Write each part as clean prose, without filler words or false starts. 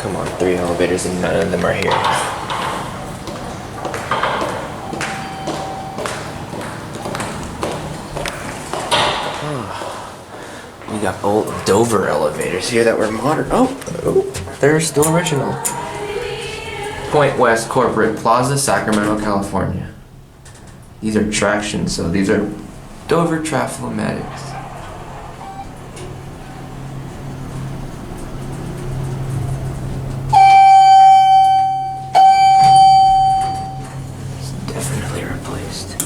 Come on, 3 elevators and none of them are here. We got old Dover elevators here that were modern. Oh, they're still original. Point West Corporate, Plaza-Sacramento, California. These are traction, so these are Dover Traflomatics. It's definitely replaced.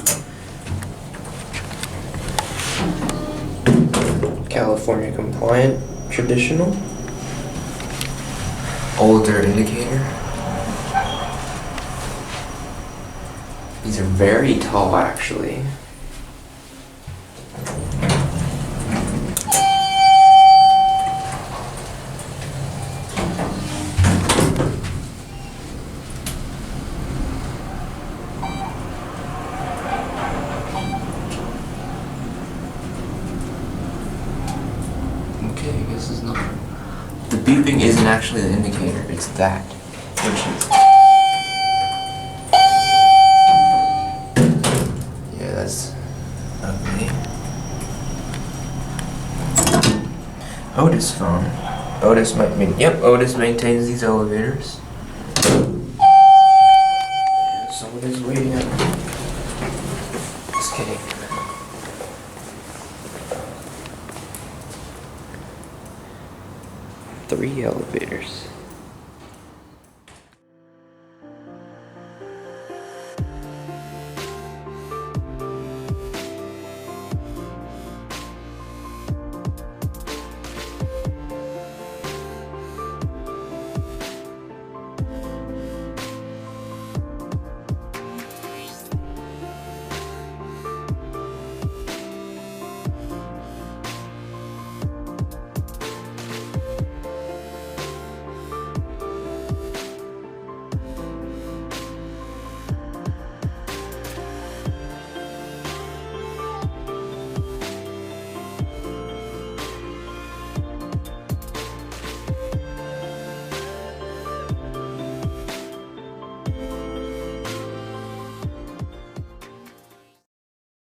California compliant, traditional. Older indicator. These are very tall, actually. Okay, I guess it's not. The beeping isn't actually the indicator, it's that, which is. Yeah, that's ugly. Otis phone. Otis might mean. Yep, Otis maintains these elevators. Yeah, somebody's waiting up. Just kidding. Three elevators.